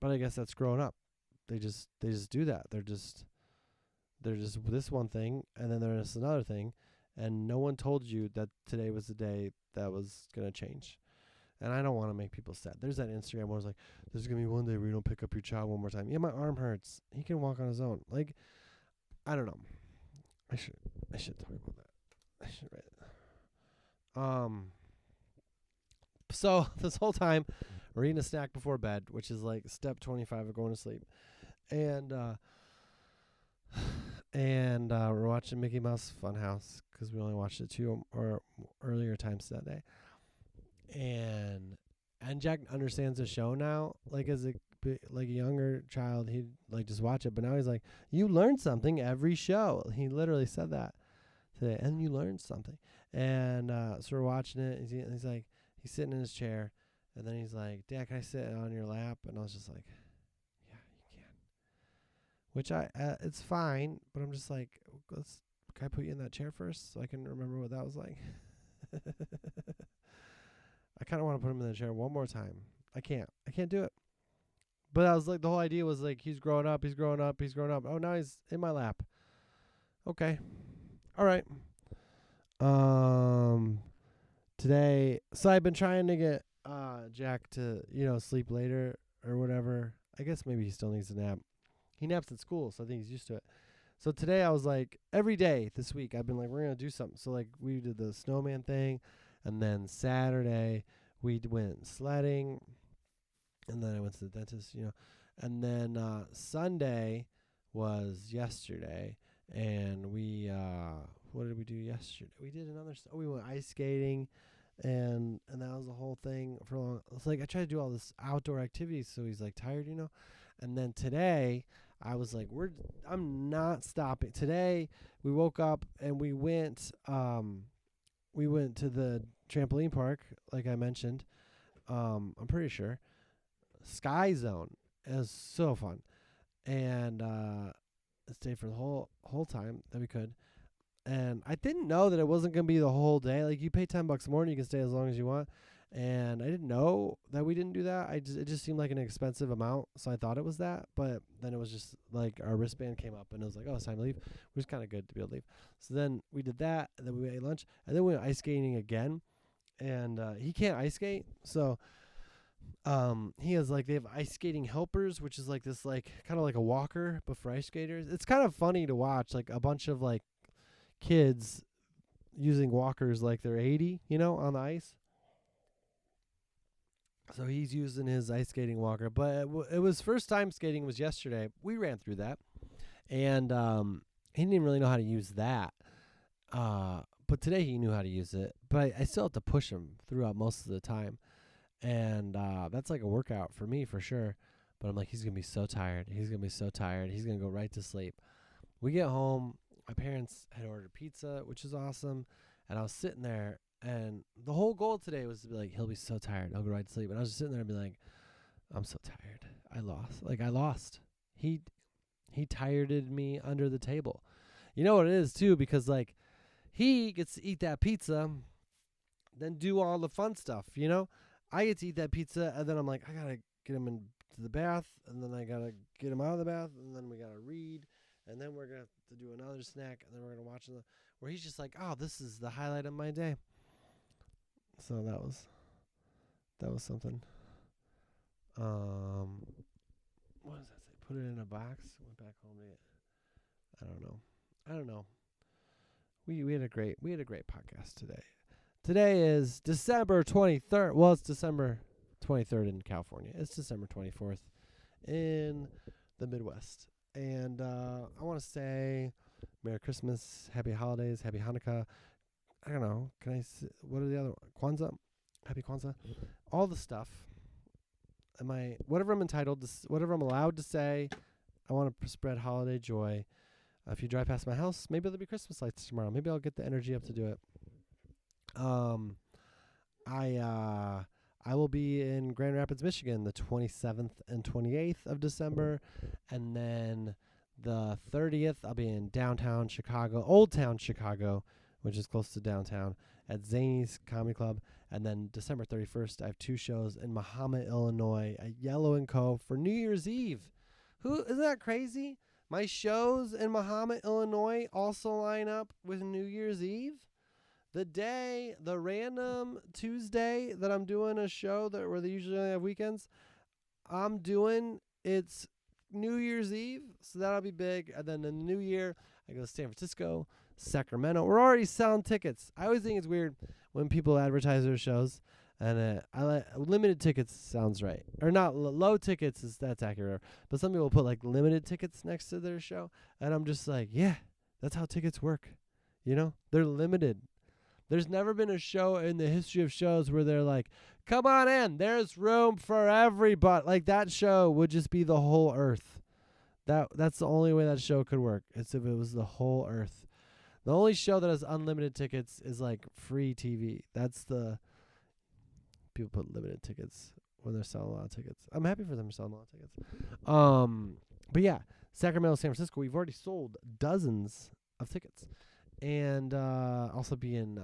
Speaker 1: but I guess that's growing up. They just do that. They're just this one thing, and then there's another thing, and no one told you that today was the day that was gonna change. And I don't want to make people sad. There's that Instagram where it's like, there's gonna be one day where you don't pick up your child one more time. Yeah, my arm hurts. He can walk on his own. Like, I don't know. I should talk about that. I should write it. So this whole time, we're eating a snack before bed, which is like step 25 of going to sleep, and we're watching Mickey Mouse Funhouse because we only watched it 2 or earlier times that day. And Jack understands the show now. Like as a younger child, he'd like just watch it, but now he's like, "You learn something every show." He literally said that today, and you learned something. And so we're watching it, and he's like, he's sitting in his chair, and then he's like, "Dad, can I sit on your lap?" And I was just like, "Yeah, you can." Which it's fine, but I'm just like, can I put you in that chair first so I can remember what that was like? I kind of want to put him in the chair one more time. I can't do it. But I was like, the whole idea was like, he's growing up. Oh, now he's in my lap. Okay. All right. Today, so I've been trying to get Jack to, sleep later or whatever. I guess maybe he still needs a nap. He naps at school, so I think he's used to it. So today I was like, every day this week, I've been like, we're going to do something. So like we did the snowman thing, and then Saturday we went sledding, and then I went to the dentist, and then Sunday was yesterday, and we, what did we do yesterday? We did another, we went ice skating, and that was the whole thing for long. It's like I tried to do all this outdoor activities, so he's like tired, and then today I was like, I'm not stopping. Today we woke up and we went to the trampoline park, like I mentioned. I'm pretty sure Sky Zone. It was so fun, and stayed for the whole time that we could. And I didn't know that it wasn't gonna be the whole day. Like you pay $10 more and you can stay as long as you want. And I didn't know that we didn't do that. It just seemed like an expensive amount, so I thought it was that. But then it was just like our wristband came up and it was like, oh, it's time to leave. It was kind of good to be able to leave. So then we did that, and then we ate lunch, and then we went ice skating again. And he can't ice skate, so he has like, they have ice skating helpers, which is like this like kind of like a walker but for ice skaters. It's kind of funny to watch, like a bunch of like kids using walkers like they're 80, on the ice. So he's using his ice skating walker, but it was first time skating was yesterday. We ran through that, and he didn't even really know how to use that. But today he knew how to use it. But I still have to push him throughout most of the time, and that's like a workout for me for sure. But I'm like, he's gonna be so tired. He's gonna go right to sleep. We get home. My parents had ordered pizza, which is awesome, and I was sitting there. And the whole goal today was to be like, he'll be so tired, I'll go right to sleep. And I was just sitting there and be like, I'm so tired. I lost. He tireded me under the table. You know what it is, too, because, like, he gets to eat that pizza, then do all the fun stuff, I get to eat that pizza, and then I'm like, I got to get him into the bath, and then I got to get him out of the bath, and then we got to read, and then we're going to have to do another snack, and then we're going to watch where he's just like, oh, this is the highlight of my day. So that was something. What does that say? Put it in a box. Went back home to get. I don't know. We had a great podcast today. Today is December 23rd. Well, it's December 23rd in California. It's December 24th in the Midwest. And I want to say Merry Christmas, Happy Holidays, Happy Hanukkah. I don't know. What are the other Kwanzaa? Happy Kwanzaa. All the stuff. Whatever I'm entitled to, whatever I'm allowed to say, I want to spread holiday joy. If you drive past my house, maybe there'll be Christmas lights tomorrow. Maybe I'll get the energy up to do it. I I will be in Grand Rapids, Michigan, the 27th and 28th of December. And then the 30th, I'll be in downtown Chicago, Old Town Chicago, which is close to downtown, at Zany's Comedy Club. And then December 31st, I have 2 shows in Mahomet, Illinois, at Yellow & Co. for New Year's Eve. Isn't that crazy? My shows in Mahomet, Illinois also line up with New Year's Eve. The random Tuesday that I'm doing a show where they usually only have weekends, it's New Year's Eve, so that'll be big. And then in the new year, I go to San Francisco, Sacramento. We're already selling tickets. I always think it's weird when people advertise their shows, and limited tickets sounds right. Or not, low tickets, that's accurate. But some people put like limited tickets next to their show, and I'm just like, yeah, that's how tickets work. They're limited. There's never been a show in the history of shows where they're like, come on in, there's room for everybody. Like, that show would just be the whole earth. That's the only way that show could work. It's if it was the whole earth. The only show that has unlimited tickets is like free TV. People put limited tickets when they're selling a lot of tickets. I'm happy for them selling a lot of tickets. But yeah, Sacramento, San Francisco, we've already sold dozens of tickets. And also be in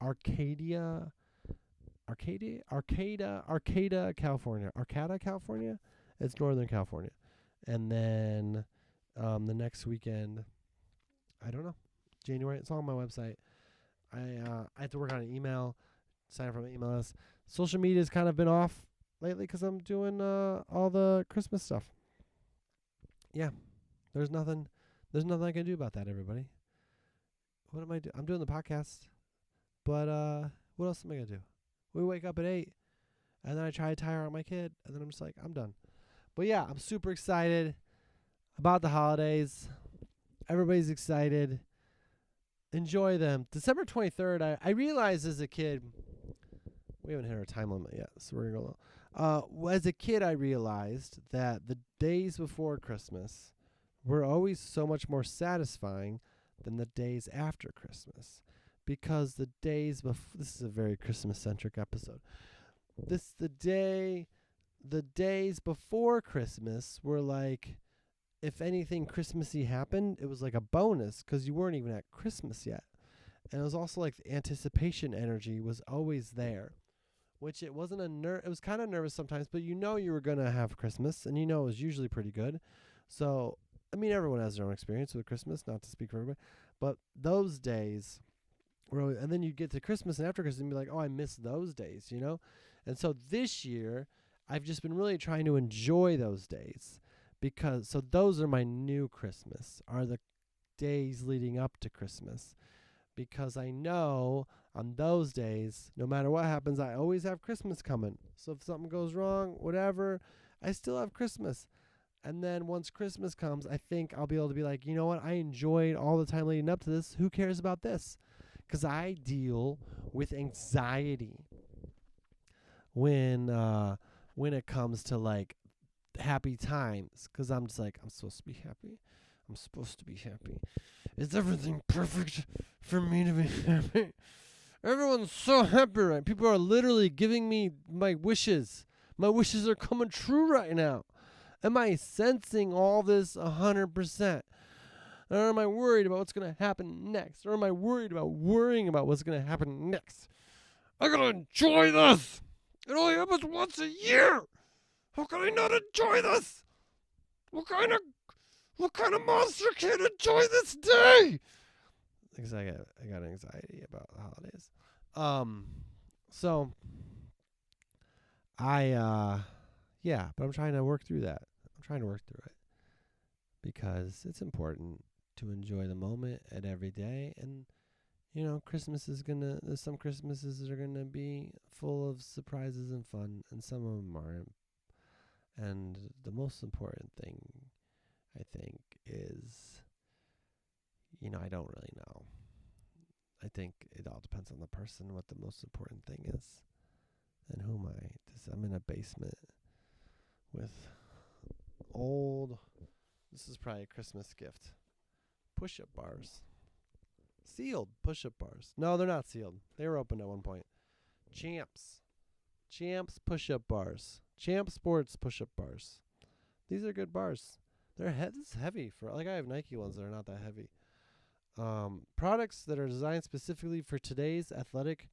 Speaker 1: Arcata, California. Arcata, California? It's Northern California. And then the next weekend, I don't know, January. It's all on my website. I have to work on an email, sign up for my email list. Social media's kind of been off lately because I'm doing all the Christmas stuff. Yeah, there's nothing I can do about that, everybody. What am I doing? I'm doing the podcast, but what else am I going to do? We wake up at 8, and then I try to tire out my kid, and then I'm just like, I'm done. But yeah, I'm super excited about the holidays. Everybody's excited. Enjoy them. December 23rd, I realized as a kid, we haven't hit our time limit yet, so we're going to go low. As a kid, I realized that the days before Christmas were always so much more satisfying than the days after Christmas, because the days before, this is a very Christmas-centric episode. The days before Christmas were like, if anything Christmassy happened, it was like a bonus because you weren't even at Christmas yet. And it was also like the anticipation energy was always there, which it wasn't it was kind of nervous sometimes, but you were going to have Christmas, and it was usually pretty good. So I mean, everyone has their own experience with Christmas, not to speak for everybody, but those days and then you get to Christmas and after Christmas and be like, oh, I miss those days, And so this year, I've just been really trying to enjoy those days so those are my new Christmas, are the days leading up to Christmas, because I know on those days, no matter what happens, I always have Christmas coming. So if something goes wrong, whatever, I still have Christmas. And then once Christmas comes, I think I'll be able to be like, you know what? I enjoyed all the time leading up to this. Who cares about this? Because I deal with anxiety when it comes to like happy times. Because I'm just like, I'm supposed to be happy. I'm supposed to be happy. Is everything perfect for me to be happy? Everyone's so happy, right? People are literally giving me my wishes. My wishes are coming true right now. Am I sensing all this 100%? Or am I worried about what's going to happen next? Or am I worried about worrying about what's going to happen next? I got to enjoy this. It only happens once a year. How can I not enjoy this? What kind of monster can't enjoy this day? Because I got anxiety about the holidays. So but I'm trying to work through that. I'm trying to work through it because it's important to enjoy the moment at every day. And, Christmas some Christmases are going to be full of surprises and fun, and some of them aren't. And the most important thing, I think, is, I don't really know. I think it all depends on the person, what the most important thing is. And who am I? I'm in a basement with this is probably a Christmas gift, push-up bars. Sealed push-up bars. No, they're not sealed. They were opened at one point. Champs Champs push-up bars. Champ Sports push-up bars. These are good bars. This is heavy for I have Nike ones that are not that heavy. Products that are designed specifically for today's athletic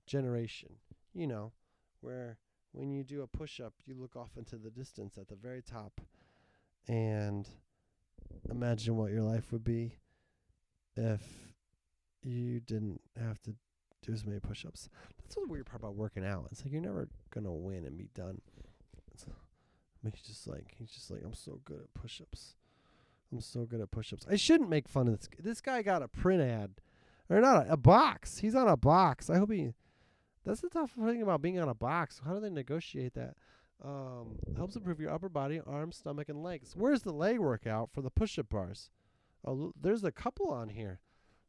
Speaker 1: generation. You know, where when you do a push-up, you look off into the distance at the very top and imagine what your life would be if you didn't have to do as many push-ups. That's the weird part about working out. It's like you're never gonna win and be done. He's just like, I'm so good at push-ups. I'm so good at push-ups. I shouldn't make fun of this. This guy got a print ad, or not a box. He's on a box. I hope that's the tough thing about being on a box. How do they negotiate that? Helps improve your upper body, arms, stomach, and legs. Where's the leg workout for the push-up bars? Oh, there's a couple on here.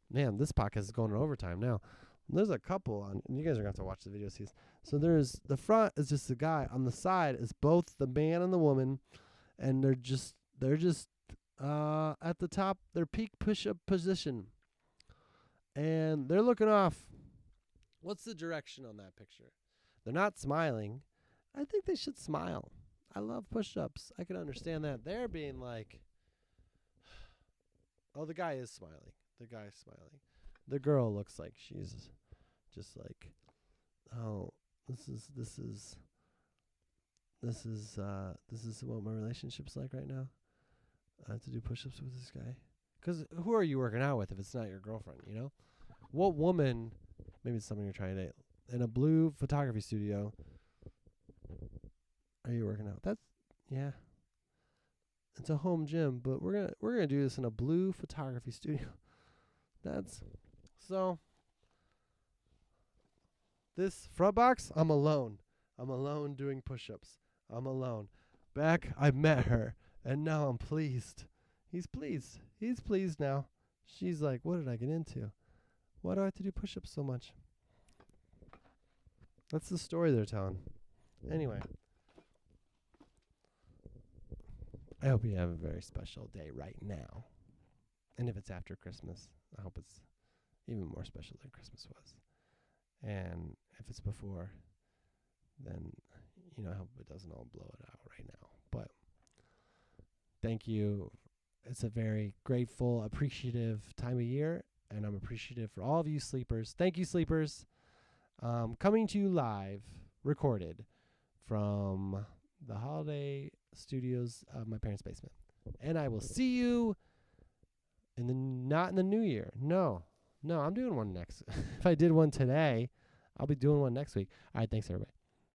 Speaker 1: Man, this podcast is going to overtime now. There's a couple on, and you guys are going to have to watch the video. So there's the front is just the guy. On the side is both the man and the woman, and they're just at the top, their peak push-up position, and they're looking off. What's the direction on that picture? They're not smiling. I think they should smile. I love push-ups. I can understand that. They're being like, oh, the guy is smiling. The guy's smiling. The girl looks like she's just like, oh, this is what my relationship's like right now. I have to do push-ups with this guy. 'Cause who are you working out with if it's not your girlfriend, you know? What woman, maybe it's someone you're trying to date, in a blue photography studio are you working out? Yeah. It's a home gym, but we're gonna do this in a blue photography studio. So this front box, I'm alone. I'm alone doing push-ups. I'm alone. Back, I met her, and now I'm pleased. He's pleased. He's pleased now. She's like, what did I get into? Why do I have to do push-ups so much? That's the story they're telling. Anyway. I hope you have a very special day right now. And if it's after Christmas, I hope it's even more special than Christmas was. And if it's before, then, I hope it doesn't all blow it out right now. But thank you. It's a very grateful, appreciative time of year, and I'm appreciative for all of you sleepers. Thank you, sleepers. Coming to you live, recorded from the holiday studios of my parents' basement. And I will see you not in the new year. No, I'm doing one next. If I did one today, I'll be doing one next week. All right, thanks, everybody.